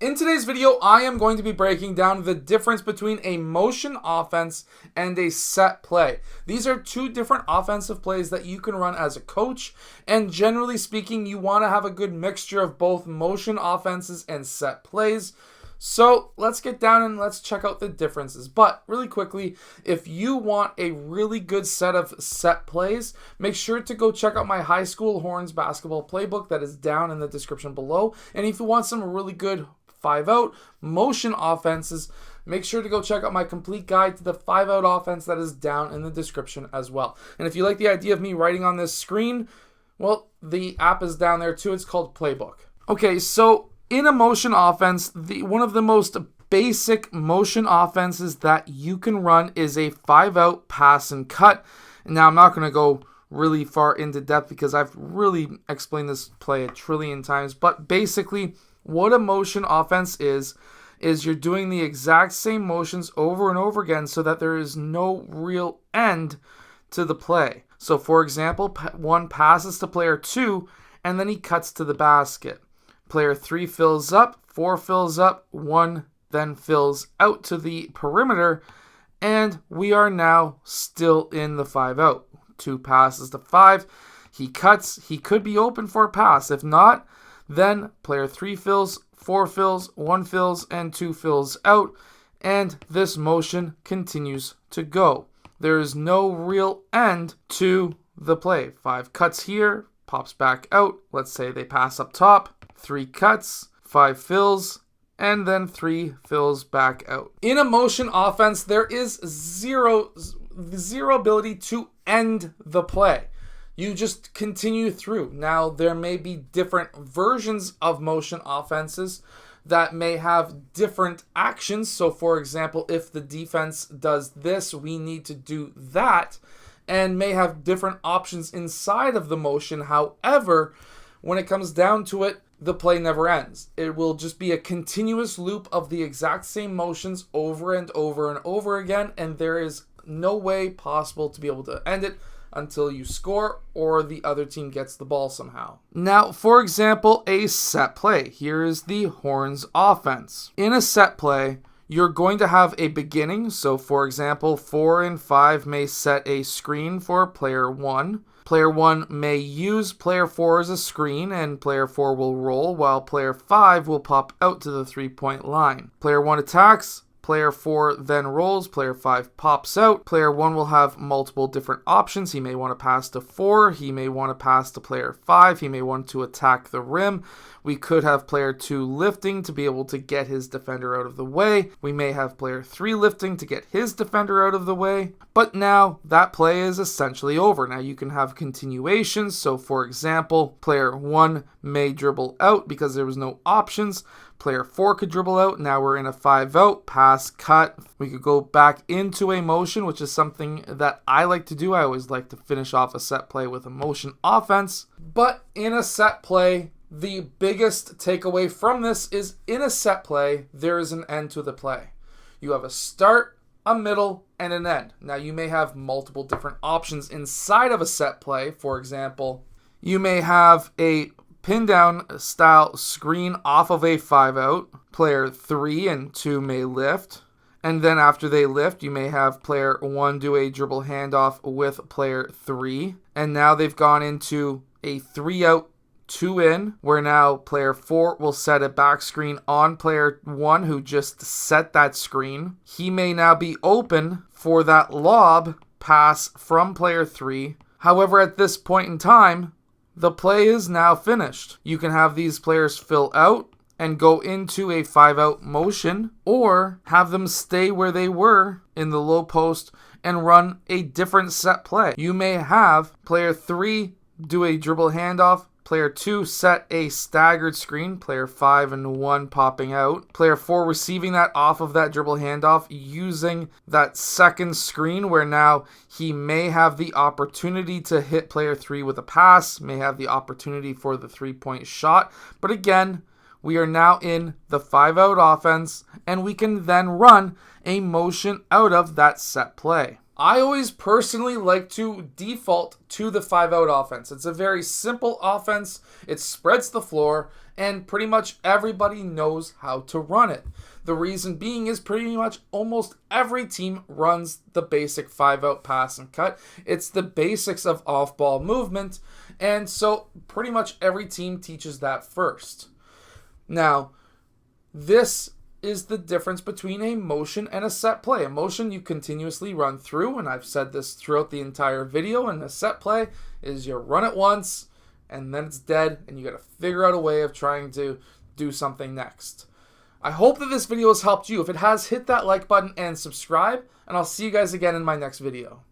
In today's video, I am going to be breaking down the difference between a motion offense and a set play. These are two different offensive plays that you can run as a coach, and generally speaking, you want to have a good mixture of both motion offenses and set plays. So let's get down and let's check out the differences. But really quickly, if you want a really good set of set plays, make sure to go check out my high school horns basketball playbook that is down in the description below. And if you want some really good 5-out motion offenses, make sure to go check out my complete guide to the 5-out offense that is down in the description as well. And if you like the idea of me writing on this screen, well, the app is down there too. It's called Playbook. Okay, so in a motion offense, one of the most basic motion offenses that you can run is a 5-out pass and cut. Now, I'm not going to go really far into depth because I've really explained this play a trillion times, but basically what a motion offense is you're doing the exact same motions over and over again so that there is no real end to the play. So for example, one passes to player 2 and then he cuts to the basket. Player 3 fills up, 4 fills up, 1 then fills out to the perimeter, and we are now still in the 5-out. 2 passes to 5, he cuts, he could be open for a pass. If not, then player 3 fills, 4 fills, 1 fills, and 2 fills out, and this motion continues to go. There is no real end to the play. 5 cuts here, pops back out. Let's say they pass up top. 3 cuts, 5 fills, and then 3 fills back out. In a motion offense, there is zero ability to end the play. You just continue through. Now, there may be different versions of motion offenses that may have different actions. So, for example, if the defense does this, we need to do that, and may have different options inside of the motion. However, when it comes down to it, the play never ends. It will just be a continuous loop of the exact same motions over and over and over again, and there is no way possible to be able to end it until you score or the other team gets the ball somehow. Now, for example, a set play. Here is the Horns offense. In a set play, you're going to have a beginning. So, for example, 4 and 5 may set a screen for player 1. Player 1 may use player 4 as a screen, and player 4 will roll, while player 5 will pop out to the 3-point line. Player 1 attacks, player 4 then rolls, player 5 pops out. Player 1 will have multiple different options. He may want to pass to 4, he may want to pass to player 5, he may want to attack the rim. We could have player 2 lifting to be able to get his defender out of the way. We may have player 3 lifting to get his defender out of the way. But now that play is essentially over. Now you can have continuations. So for example, player 1 may dribble out because there was no options. Player 4 could dribble out. Now we're in a 5-out, pass, cut. We could go back into a motion, which is something that I like to do. I always like to finish off a set play with a motion offense. But in a set play, the biggest takeaway from this is in a set play, there is an end to the play. You have a start, a middle, and an end. Now you may have multiple different options inside of a set play. For example, you may have a pin down style screen off of a 5-out. Player 3 and 2 may lift. And then after they lift, you may have player 1 do a dribble handoff with player 3. And now they've gone into a 3-out, 2 in, where now player 4 will set a back screen on player 1 who just set that screen. He may now be open for that lob pass from player 3. However, at this point in time, the play is now finished. You can have these players fill out and go into a 5-out motion, or have them stay where they were in the low post and run a different set play. You may have player 3 do a dribble handoff, player 2 set a staggered screen, player 5 and 1 popping out. Player 4 receiving that off of that dribble handoff, using that second screen where now he may have the opportunity to hit player 3 with a pass, may have the opportunity for the 3-point shot. But again, we are now in the 5-out offense, and we can then run a motion out of that set play. I always personally like to default to the 5-out offense. It's a very simple offense. It spreads the floor, and pretty much everybody knows how to run it. The reason being is pretty much almost every team runs the basic 5-out pass and cut. It's the basics of off-ball movement, and so pretty much every team teaches that first. Now, this is the difference between a motion and a set play. A motion you continuously run through, and I've said this throughout the entire video, and a set play is you run it once, and then it's dead, and you got to figure out a way of trying to do something next. I hope that this video has helped you. If it has, hit that like button and subscribe, and I'll see you guys again in my next video.